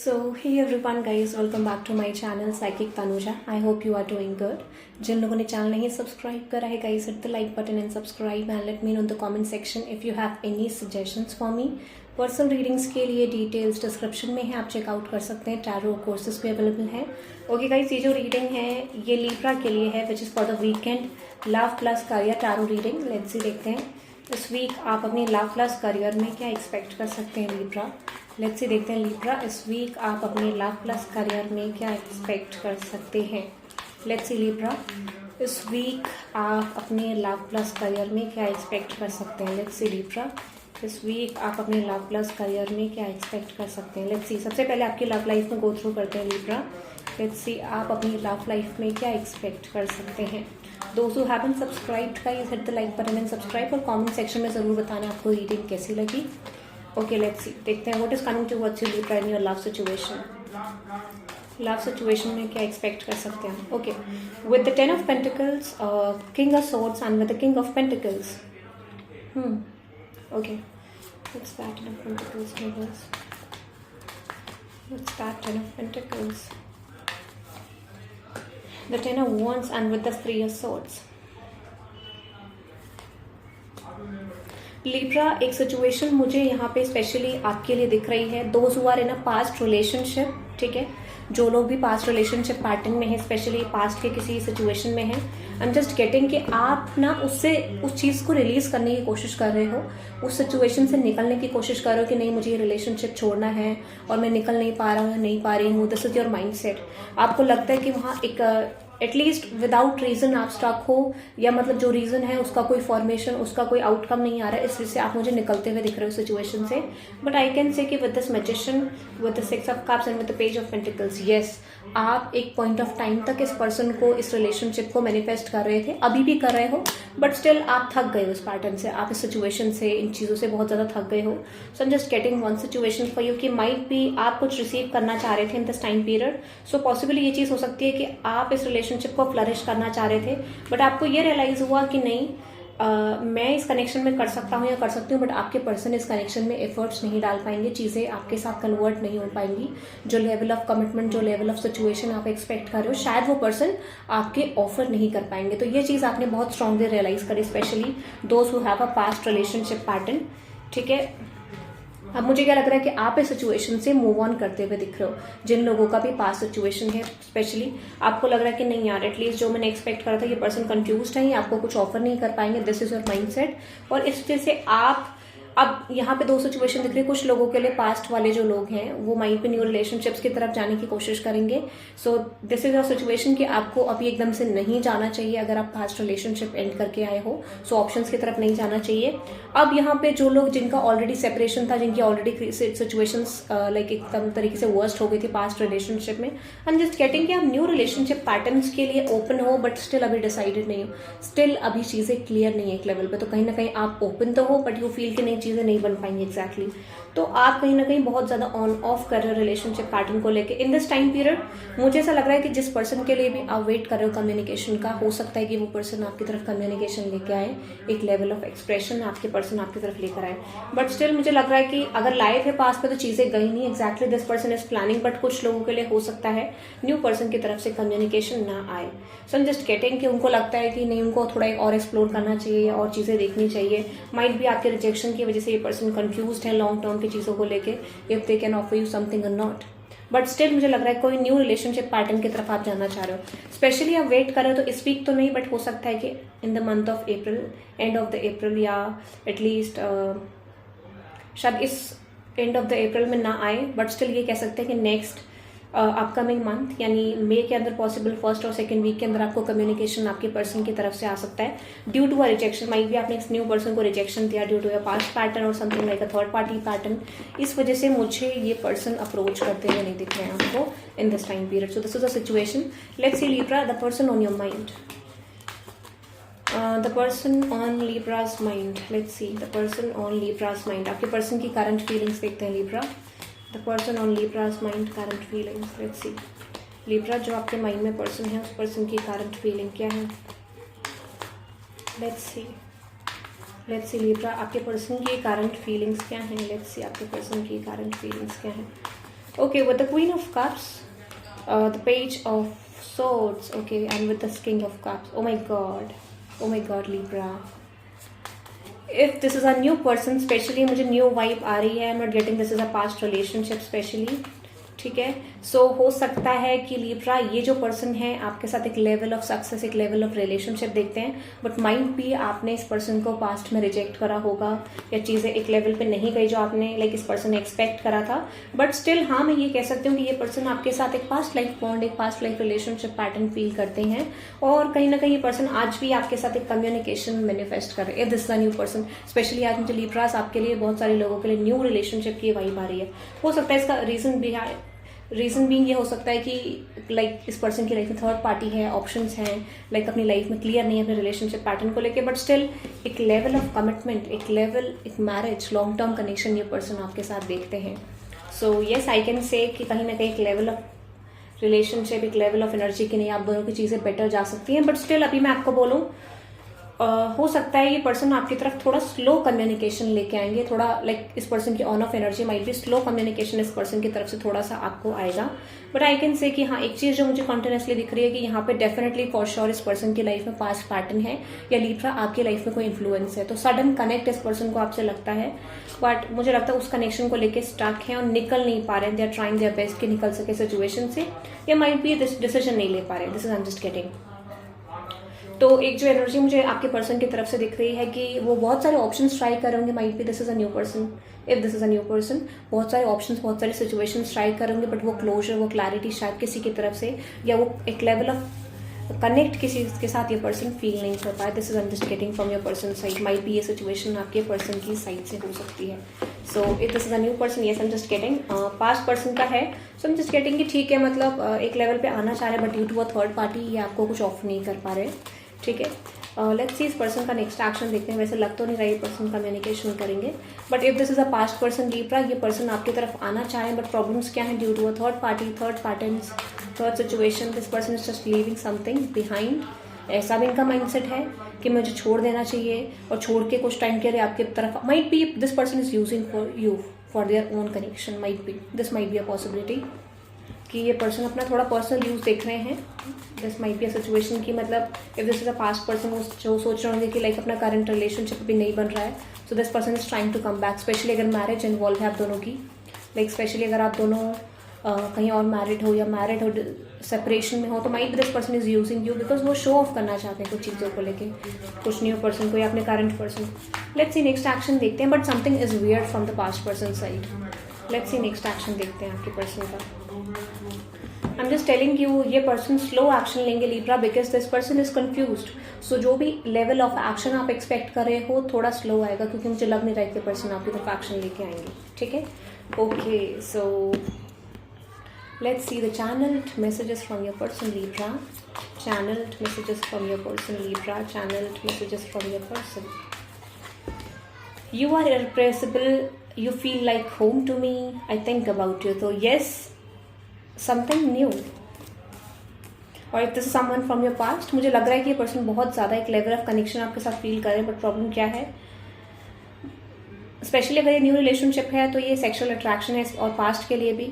So, hey everyone guys, welcome back to my channel Psychic Tanuja. I hope you are doing good. जिन लोगों ने channel नहीं subscribe करा है guys, hit the like button and subscribe and let me know in the comment section if you have any suggestions for me. Personal readings के लिए details description में है, आप चेकआउट कर सकते हैं. टैरो कोर्सेज भी अवेलेबल हैं. ओके गाइस, ये जो रीडिंग है ये लीब्रा के लिए है, which is for the weekend. Love plus career tarot reading. Let's see, देखते हैं इस वीक आप अपनी लव प्लस करियर में क्या एक्सपेक्ट कर सकते हैं लीब्रा. लेट्स सी, देखते हैं लीब्रा इस वीक आप अपने लव प्लस करियर में क्या एक्सपेक्ट कर सकते हैं. लेट्स सी लीब्रा, इस वीक आप अपने लव प्लस करियर में क्या एक्सपेक्ट कर सकते हैं. लेट्स सी लीब्रा, इस वीक आप अपने लव प्लस करियर में क्या एक्सपेक्ट कर सकते हैं. लेट्स सी, सबसे पहले आपकी लव लाइफ में गो थ्रू करते हैं लीब्रा. लेट्स सी, आप अपनी लव लाइफ में क्या एक्सपेक्ट कर सकते हैं. दोस्तों who haven't subscribed guys, hit the like button and subscribe, और कमेंट सेक्शन में ज़रूर बताना आपको रीडिंग कैसी लगी. ओके लेट्स सी, देखते हैं what is coming towards you Libra in your love situation. Love situation में क्या एक्सपेक्ट कर सकते हैं. Okay, with the 10 of pentacles, king of swords and with the king of pentacles. Okay, what's that 10 of pentacles universe? What's that 10 of pentacles? The 10 of wands and with the 3 of swords. Libra, एक situation मुझे यहाँ पे specially आपके लिए दिख रही है. Those who are in a past relationship, ठीक है, जो लोग भी पास्ट रिलेशनशिप पैटर्न में है, स्पेशली पास्ट के किसी सिचुएशन में है, आई एम जस्ट गेटिंग कि आप ना उससे उस चीज़ को रिलीज करने की कोशिश कर रहे हो, उस सिचुएशन से निकलने की कोशिश कर रहे हो कि नहीं मुझे ये रिलेशनशिप छोड़ना है और मैं निकल नहीं पा रहा हूँ, नहीं पा रही हूँ. This is your mind set. आपको लगता है कि वहाँ एक एटलीस्ट विदाउट रीजन आप स्टक हो, या मतलब जो रीजन है उसका कोई फॉर्मेशन, उसका कोई आउटकम नहीं आ रहा है, इस वजह से आप मुझे निकलते हुए दिख रहे हो सिचुएशन से. बट आई कैन से कि with this magician, with the 6 of cups and with the page of pentacles, yes, आप एक पॉइंट ऑफ टाइम तक इस पर्सन को, इस रिलेशनशिप को मैनिफेस्ट कर रहे थे, अभी भी कर रहे हो, बट स्टिल आप थक गए उस पैटर्न से, आप इस सिचुएशन से, इन चीज़ों से बहुत ज़्यादा थक गए हो. So I am just getting one situation for you कि माइट भी आप कुछ रिसीव करना चाह रहे थे in this time period. So possibly ये चीज़ हो सकती है कि आप इस रिलेशनशिप को फ्लरिश करना चाह रहे थे, बट आपको ये रियलाइज हुआ कि नहीं, मैं इस कनेक्शन में कर सकता हूँ या कर सकती हूँ, बट आपके पर्सन इस कनेक्शन में एफर्ट्स नहीं डाल पाएंगे, चीज़ें आपके साथ कन्वर्ट नहीं हो पाएंगी. जो लेवल ऑफ कमिटमेंट, जो लेवल ऑफ सिचुएशन आप एक्सपेक्ट कर रहे हो, शायद वो पर्सन आपके ऑफर नहीं कर पाएंगे. तो ये चीज़ आपने बहुत स्ट्रांगली रियलाइज करी, specially those who have a past relationship pattern. ठीक है, अब मुझे क्या लग रहा है कि आप इस सिचुएशन से मूव ऑन करते हुए दिख रहे हो. जिन लोगों का भी पास सिचुएशन है, स्पेशली आपको लग रहा है कि नहीं यार, एटलीस्ट जो मैंने एक्सपेक्ट करा था, ये पर्सन कंफ्यूज्ड है, आपको कुछ ऑफर नहीं कर पाएंगे. This is your mindset. और इस वजह से आप अब यहाँ पे दो सिचुएशन दिख रही है. कुछ लोगों के लिए पास्ट वाले जो लोग हैं वो माइंड पे न्यू रिलेशनशिप्स की तरफ जाने की कोशिश करेंगे. सो दिस इज योर सिचुएशन कि आपको अभी एकदम से नहीं जाना चाहिए. अगर आप पास्ट रिलेशनशिप एंड करके आए हो, सो ऑप्शंस की तरफ नहीं जाना चाहिए. अब यहाँ पे जो लोग, जिनका ऑलरेडी सेपरेशन था, जिनकी ऑलरेडी सिचुएशंस लाइक एकदम तरीके से वर्स्ट हो गई थी पास्ट रिलेशनशिप में, आई एम जस्ट गेटिंग कि आप न्यू रिलेशनशिप पैटर्न्स के लिए ओपन हो, बट स्टिल अभी डिसाइडेड नहीं हो, स्टिल अभी चीजें क्लियर नहीं है एक लेवल पे. तो कहीं ना कहीं आप ओपन तो हो, बट यू फील कि नहीं, चीजें नहीं बन पाएंगी एग्जैक्टली. तो आप कहीं ना कहीं बहुत ज्यादा ऑन ऑफ कर रहे हो रिलेशनशिप पैटर्न को लेके इन दिस टाइम पीरियड. मुझे ऐसा लग रहा है कि जिस पर्सन के लिए भी आप वेट कर रहे हो कम्युनिकेशन का, हो सकता है कि वो पर्सन आपकी तरफ कम्युनिकेशन लेके आए, एक लेवल ऑफ एक्सप्रेशन आपके पर्सन आपकी तरफ लेकर आए. बट स्टिल मुझे लग रहा है कि अगर लाए थे पास पे तो चीजें गई नहीं exactly. This person is planning, but कुछ लोगों के लिए हो सकता है न्यू पर्सन की तरफ से कम्युनिकेशन ना आए. सो आई एम जस्ट गेटिंग कि उनको लगता है कि नहीं, उनको थोड़ा और एक्सप्लोर करना चाहिए और चीजें देखनी चाहिए. माइट भी आपके रिजेक्शन की वजह से ये पर्सन कंफ्यूज्ड है लॉन्ग टर्म की चीजों को लेके, if they can offer you something और नॉट. बट स्टिल मुझे लग रहा है कोई न्यू रिलेशनशिप पैटर्न की तरफ आप जाना चाह रहे हो. स्पेशली आप वेट कर रहे हो तो इस वीक तो नहीं, बट हो सकता है कि in the month of April, end of the April, या एटलीस्ट शायद इस एंड ऑफ द अप्रैल में ना आए, बट स्टिल ये कह सकते हैं कि नेक्स्ट अपकमिंग मंथ यानी मई के अंदर पॉसिबल फर्स्ट और सेकंड वीक के अंदर आपको कम्युनिकेशन आपके पर्सन की तरफ से आ सकता है. Due to a rejection, might भी आपने इस न्यू पर्सन को रिजेक्शन दिया due to a past pattern और something like a third party pattern. इस वजह से मुझे ये पर्सन अप्रोच करते हुए नहीं दिख रहे हैं आपको in this time period. So this is a situation. Let's see Libra, the person on your mind. The person on Libra's mind. Let's see the person on Libra's mind. आपके person की current feelings देखते हैं Libra. The person on Libra's mind, current feelings. Let's see Libra, जो आपके mind में person है, उस person की करंट फीलिंग क्या है. लेट्स सी लीब्रा, आपके पर्सन की करंट फीलिंग्स क्या हैं. लेट्स सी आपके पर्सन की करंट फीलिंग्स क्या हैं. Okay, with the Queen of Cups, the Page of Swords, okay, and with the King of Cups. Oh my God, Libra. If this is a new person, specially मुझे new vibe आ रही है, आई am not getting this is a past relationship specially, ठीक है. सो हो सकता है कि Libra ये जो पर्सन है आपके साथ एक लेवल ऑफ सक्सेस, एक लेवल ऑफ रिलेशनशिप देखते हैं, बट माइंड भी आपने इस पर्सन को पास्ट में रिजेक्ट करा होगा या चीजें एक लेवल पे नहीं गई जो आपने लाइक इस पर्सन ने एक्सपेक्ट करा था. बट स्टिल हाँ, मैं ये कह सकती हूँ कि ये पर्सन आपके साथ एक पास्ट लाइफ बॉन्ड, एक past life relationship pattern feel करते हैं, और कहीं ना कहीं ये पर्सन आज भी आपके साथ एक कम्युनिकेशन मैनिफेस्ट कर रहे हैं. If this is a new person, specially आज मुझे लीब्रास आपके लिए, बहुत सारे लोगों के लिए न्यू रिलेशनशिप की वाइब आ रही है. हो सकता है इसका रीजन बीइंग ये हो सकता है कि लाइक इस पर्सन की लाइफ में थर्ड पार्टी है, ऑप्शंस हैं, लाइक अपनी लाइफ में क्लियर नहीं है अपने रिलेशनशिप पैटर्न को लेके, बट स्टिल एक लेवल ऑफ कमिटमेंट, एक मैरिज, लॉन्ग टर्म कनेक्शन ये पर्सन आपके साथ देखते हैं. सो येस, आई कैन से कि कहीं ना कहीं एक लेवल ऑफ रिलेशनशिप, एक लेवल ऑफ एनर्जी की नहीं, आप दोनों की चीजें बेटर जा सकती हैं. बट स्टिल अभी मैं आपको बोलूँ, हो सकता है ये पर्सन आपकी तरफ थोड़ा स्लो कम्युनिकेशन लेके आएंगे, थोड़ा लाइक इस पर्सन की ऑन ऑफ एनर्जी माइट भी स्लो कम्युनिकेशन इस पर्सन की तरफ से थोड़ा सा आपको आएगा. बट आई कैन से कि हाँ, एक चीज जो मुझे कॉन्टिन्यूसली दिख रही है कि यहाँ पे डेफिनेटली फॉर श्योर इस पर्सन की लाइफ में पास्ट पैटर्न है, या लीब्रा आपकी लाइफ में कोई इन्फ्लुएंस है, तो सडन कनेक्ट इस पर्सन को आपसे लगता है, बट मुझे लगता है उस कनेक्शन को लेकर स्टक है और निकल नहीं पा रहे हैं. They are trying their best कि निकल सके सिचुएशन से, या माइट भी डिसीजन नहीं ले पा रहे. This is I am just getting. तो एक जो एनर्जी मुझे आपके पर्सन की तरफ से दिख रही है कि वो बहुत सारे ऑप्शंस ट्राई कर होंगे. Might be this is a new person. If this is a new person, बहुत सारे ऑप्शंस, बहुत सारी सिचुएशंस ट्राई करेंगे, बट वो क्लोजर, वो क्लैरिटी शायद किसी की तरफ से, या वो एक लेवल ऑफ कनेक्ट किसी के साथ ये पर्सन फील नहीं कर पाए. This is I am just getting from your person side. Might be ये सिचुएशन आपके पर्सन की साइड से हो सकती है. So if this is a new person, yes I am just getting past person का है. So I am just getting कि ठीक है, मतलब एक लेवल पे आना चाह रहे हैं, but due to a third party ये आपको कुछ ऑफ नहीं कर पा रहे. ठीक है, लेट्स सी इस पर्सन का नेक्स्ट एक्शन देखते हैं. वैसे लग तो नहीं रहा ये पर्सन कम्युनिकेशन करेंगे, but if this is a past person Libra, ये पर्सन आपकी तरफ आना चाहे, बट प्रॉब्लम्स क्या है, due to a third party, third patterns, third situation, this person is just leaving something behind. ऐसा भी इनका माइंडसेट है कि मुझे छोड़ देना चाहिए, और छोड़ के कुछ टाइम के लिए आपकी तरफ, might be this person is using for you for their own connection. Might be this might be a possibility कि ये पर्सन अपना थोड़ा पर्सनल यूज देख रहे हैं. This might be a situation की मतलब if this is a past person जो सोच रहे होंगे कि लाइक अपना करंट रिलेशनशिप भी नहीं बन रहा है, so this person is trying to come back. Specially अगर मैरिज इन्वॉल्व है आप दोनों की, लाइक स्पेशली अगर आप दोनों कहीं और मैरिड हो, या मैरिड हो सेपरेशन में हो, तो might this person is using you because वो शो ऑफ करना चाहते हैं कुछ चीज़ों को लेके, कुछ न्यू पर्सन को या अपने current person. Let's see next action देखते हैं, but something is weird from the past person side. Let's see next action देखते हैं आपके पर्सन का. I am just telling you ये पर्सन स्लो एक्शन लेंगे Libra, because this person is confused. So जो भी लेवल ऑफ एक्शन आप expect कर रहे हो थोड़ा स्लो आएगा, क्योंकि मुझे लग नहीं रहा है कि पर्सन आपकी तरफ एक्शन लेके आएंगे. ठीक है, okay. So let's see the channeled messages from your person Libra. Channeled messages from your person Libra. Channeled messages from your person. You are irrepressible. You feel like home to me. I think about you. So yes, something new. और if this is someone from your past, मुझे लग रहा है कि ये person बहुत ज़्यादा एक लेवल ऑफ कनेक्शन आपके साथ फील कर रहे हैं, बट प्रॉब्लम क्या है, स्पेशली अगर ये न्यू रिलेशनशिप है तो ये सेक्सुअल अट्रैक्शन है, और पास्ट के लिए भी.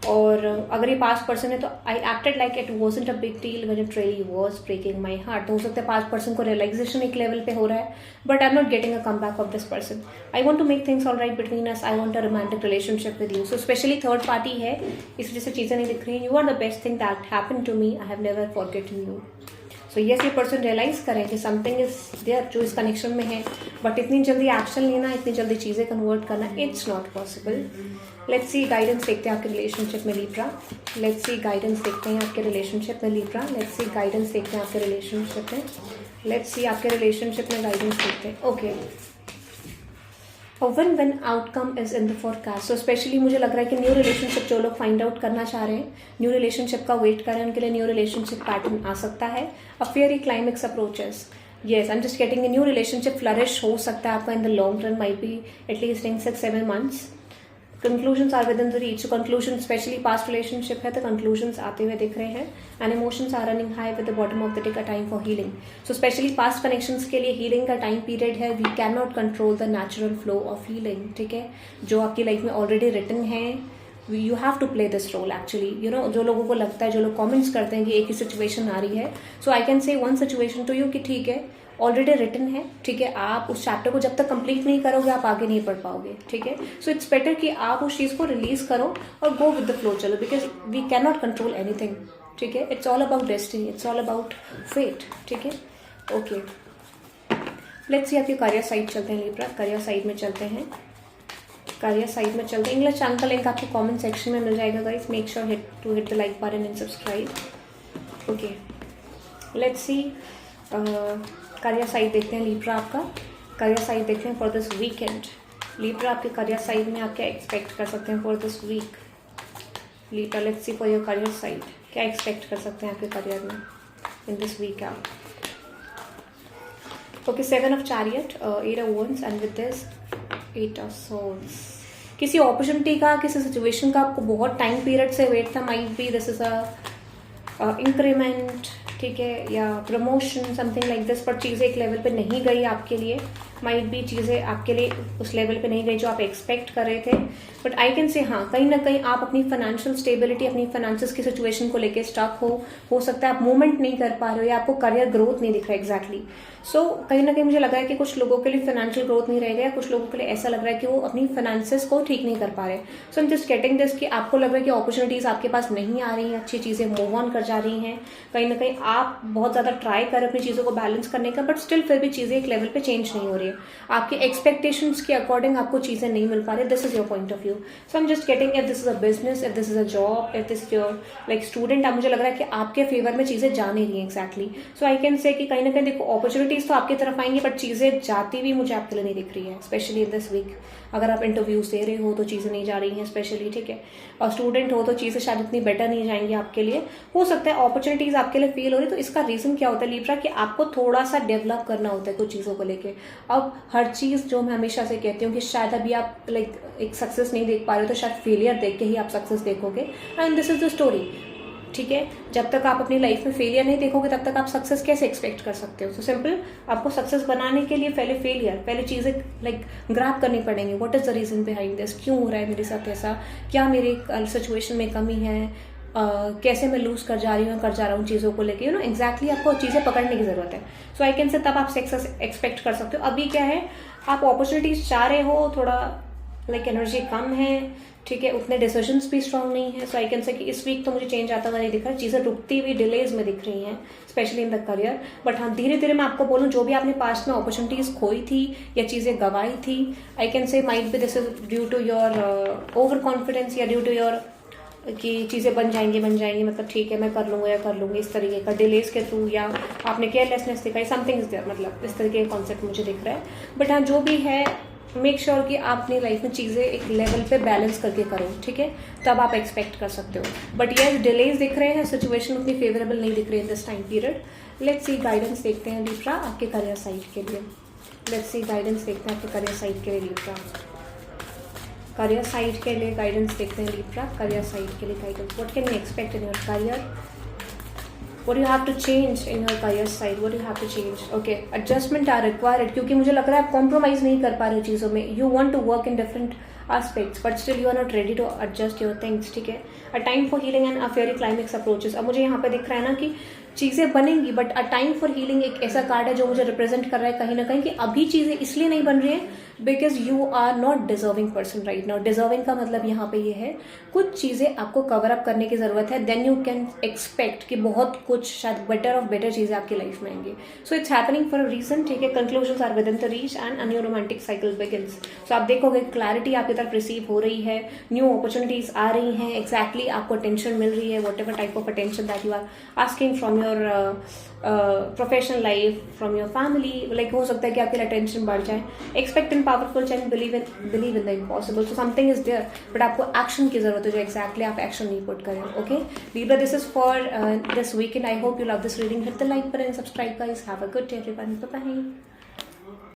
और अगर ये पास्ट पर्सन है तो I acted like it wasn't a big deal when it really was breaking my heart. तो हो सकता है पास्ट पर्सन को रियलाइजेशन एक लेवल पे हो रहा है, but I am not getting a come back of this person. I want to make things all right between us. I want a romantic relationship with you. So specially third party है, इस वजह से चीज़ें नहीं दिख रही हैं. You are the best thing that happened to me. I have never forgotten you. So yes, ये पर्सन रियलाइज करें कि समथिंग इज देयर जो इस कनेक्शन में है, बट इतनी जल्दी एक्शन लेना, इतनी जल्दी चीज़ें कन्वर्ट करना, it's not possible. Let's see guidance देखते हैं आपके रिलेशनशिप में लीब्रा. लेट्स सी गाइडेंस देखते हैं आपके रिलेशनशिप में लीब्रा. लेट्स सी गाइडेंस देखते हैं आपके रिलेशनशिप में. लेट्स सी आपके रिलेशनशिप में गाइडेंस देखते हैं. Okay, when outcome is in the forecast. So specially मुझे लग रहा है कि न्यू रिलेशनशिप जो लोग फाइंड आउट करना चाह रहे हैं, न्यू रिलेशनशिप का वेट कर रहे हैं, उनके लिए न्यू रिलेशनशिप पैटर्न आ सकता है. A fairy climax approaches. Yes, I am just getting a new relationship flourish हो सकता है आपका in the long run. Might be at least in 6-7 months. Conclusions are within the reach. Conclusion specially past relationship है तो conclusions आते हुए दिख रहे हैं. And emotions are running high with the bottom of the day. का time for healing. So specially past connections के लिए हीलिंग का टाइम पीरियड है. We can not control the natural flow of healing. ठीक है, जो आपकी लाइफ में ऑलरेडी रिटन है you have to play this role actually, you know, जो लोगों को लगता है, जो लोग कमेंट्स करते हैं कि एक ही सिचुएशन आ रही है, so I can say one situation to you कि ठीक है, ऑलरेडी रिटन है, ठीक है, आप उस चैप्टर को जब तक कंप्लीट नहीं करोगे आप आगे नहीं पढ़ पाओगे, ठीक है। सो इट्स बेटर कि आप उस चीज़ को रिलीज करो और गो विद द फ्लो चलो, because we can not control anything, ठीक है। It's all about destiny, it's all about fate, ठीक है। ओके, लेट्स सी आपके करियर साइड चलते हैं लिब्रा, करियर साइड में चलते हैं, करियर साइड में चलते हैं। इंग्लिश चैनल का लिंक आपको कमेंट सेक्शन में मिल जाएगा guys, make sure hit the like button and subscribe. Okay, let's see career side देखते हैं लिब्रा, आपका करियर साइड देखते हैं फॉर दिस वीकेंड। लिब्रा आपके करियर साइड में आप क्या एक्सपेक्ट कर सकते हैं for this week. Libra, let's see for your career side, क्या एक्सपेक्ट कर सकते हैं आपके करियर में इन दिस वीक आप। Okay, 7 of chariot, 8 of wands and with this 8 of swords. किसी अपॉर्चुनिटी का, किसी सिचुएशन का आपको बहुत टाइम पीरियड से वेट था, might be this is a increment, ठीक है, या प्रमोशन, समथिंग लाइक दिस, पर चीज़ें एक लेवल पे नहीं गई आपके लिए, माइट बी चीज़ें आपके लिए उस लेवल पे नहीं गई जो आप एक्सपेक्ट कर रहे थे। बट आई कैन से हाँ, कहीं ना कहीं आप अपनी फाइनेंशियल स्टेबिलिटी, अपनी फाइनेंसिस की सिचुएशन को लेके स्टक हो सकता है आप मूवमेंट नहीं कर पा रहे हो, या आपको करियर ग्रोथ नहीं दिख रहा है एग्जैक्टली। सो कहीं ना कहीं मुझे लग रहा है कि कुछ लोगों के लिए फाइनेंशियल ग्रोथ नहीं रहेगा, या कुछ लोगों के लिए ऐसा लग रहा है कि वो अपनी फाइनेंसिस को ठीक नहीं कर पा रहे। So I am just getting this कि आपको लग रहा है कि अपॉर्चुनिटीज आपके पास नहीं आ रही हैं, अच्छी चीज़ें मूव ऑन कर जा रही हैं, कहीं ना कहीं आप बहुत ज़्यादा ट्राई कर अपनी चीज़ों को बैलेंस करने का, बट स्टिल फिर भी चीज़ें एक लेवल पे चेंज नहीं हो रही है, आपके एक्सपेक्टेशंस के अकॉर्डिंग आपको चीज़ें नहीं मिल पा रही। This is your point of view. So I am just getting if this is a business, if this is a job, if this your like student, आप मुझे लग रहा है कि आपके फेवर में चीज़ें जा नहीं रही हैं एग्जैक्टली। सो आई कैन से कि कहीं ना कहीं देखो अपॉर्चुनिटीज तो आपकी तरफ आएंगी, बट चीज़ें जाती हुई मुझे आपके लिए नहीं दिख रही है, स्पेशली इन दिस वीक। अगर आप इंटरव्यूज दे रहे हो तो चीज़ें नहीं जा रही हैं स्पेशली, ठीक है, और स्टूडेंट हो तो चीज़ें शायद इतनी बेटर नहीं जाएंगी आपके लिए, हो सकता है अपॉर्चुनिटीज आपके लिए फेल हो रही। तो इसका रीजन क्या होता है लिब्रा, कि आपको थोड़ा सा डेवलप करना होता है कुछ चीज़ों को लेके। अब हर चीज़ जो मैं हमेशा से कहती हूँ कि शायद अभी आप लाइक एक सक्सेस नहीं देख पा रहे हो, तो शायद फेलियर देख के ही आप सक्सेस देखोगे, and this is the story, ठीक है। जब तक आप अपनी लाइफ में फेलियर नहीं देखोगे तब तक आप सक्सेस कैसे एक्सपेक्ट कर सकते हो। सो सिंपल, आपको सक्सेस बनाने के लिए पहले चीज़ें लाइक ग्रैब करनी पड़ेंगी। What is the reason behind this, क्यों हो रहा है मेरे साथ ऐसा, क्या मेरी सिचुएशन में कमी है, कैसे मैं लूज कर जा रहा हूँ चीज़ों को लेके, यू नो एग्जैक्टली आपको चीज़ें पकड़ने की जरूरत है। सो आई कैन से तब आप सक्सेस एक्सपेक्ट कर सकते हो। अभी क्या है, आप अपॉर्चुनिटीज चाह रहे हो, थोड़ा लाइक एनर्जी कम है, ठीक है, उतने डिसीजंस भी स्ट्रांग नहीं है। सो आई कैन से कि इस वीक तो मुझे चेंज आता हुआ नहीं दिख रहा है, चीज़ें रुकती हुई डिलेज में दिख रही हैं, specially in the career. But हाँ, धीरे धीरे मैं आपको बोलूँ, जो भी आपने पास्ट में अपॉर्चुनिटीज खोई थी या चीज़ें गंवाई थी, I can say might be this is due to your over confidence, या ड्यू टू योर कि चीज़ें बन जाएंगी, मतलब ठीक है मैं कर लूँगी, इस तरीके का डिलेज के थ्रू, या आपने केयरलेसनेस दिखाई, समथिंग इज देयर, मतलब इस तरीके का कॉन्सेप्ट मुझे दिख रहा है। बट हाँ, जो भी है, मेक श्योर कि आप अपनी लाइफ में चीज़ें एक लेवल पे बैलेंस करके करो, ठीक है, तब आप एक्सपेक्ट कर सकते हो। बट ये डिलेज दिख रहे हैं, सिचुएशन उतनी फेवरेबल नहीं दिख रही है this time period. Let's see guidance देखते हैं लिब्रा आपके करियर साइड के लिए। लेट्स सी गाइडेंस देखते हैं आपके करियर साइड के लिए लिब्रा। करियर साइड के लिए गाइडेंस देखते हैं लिब्रा, करियर साइड के लिए guidance. What can you expect in your career, what do you have to change in your career side, what do you have to change? Okay, adjustment are required, क्योंकि मुझे लग रहा है आप compromise नहीं कर पा रहे हो चीज़ों में। you want to work in different aspects but still you are not ready to adjust your things, ठीक है। a time for healing and a fairy climax approaches। अब मुझे यहाँ पे दिख रहा है ना कि चीज़ें बनेंगी, but a time for healing एक ऐसा कार्ड है जो मुझे रिप्रेजेंट कर रहा है कहीं ना कहीं कि अभी चीज़ें इसलिए नहीं बन रही हैं because you are not deserving person right now. Deserving का मतलब यहाँ पे ये है, कुछ चीज़ें आपको कवर अप करने की ज़रूरत है, देन यू कैन एक्सपेक्ट कि बहुत कुछ शायद बेटर ऑफ बेटर चीज़ें आपकी लाइफ में आएंगी। So it's happening for a reason, ठीक है। Conclusions are within the reach and a new romantic cycle begins. So आप देखोगे क्लैरिटी आपकी तरफ रिसीव हो रही है, न्यू अपॉर्चुनिटीज आ रही हैं, एक्जैक्टली आपको अटेंशन मिल रही है, whatever type of attention that you are asking from your professional life, from your family, like हो सकता है कि आपके लिए अटेंशन बढ़ जाए। Expect in powerful change, believe in the impossible. So something is there, but आपको action की जरूरत है जो एक्जैक्टली आप एक्शन नहीं पुट करें। Okay Libra, this is for this weekend. I hope you love this reading. Hit the like button and subscribe guys. Have a good day everyone. Bye bye.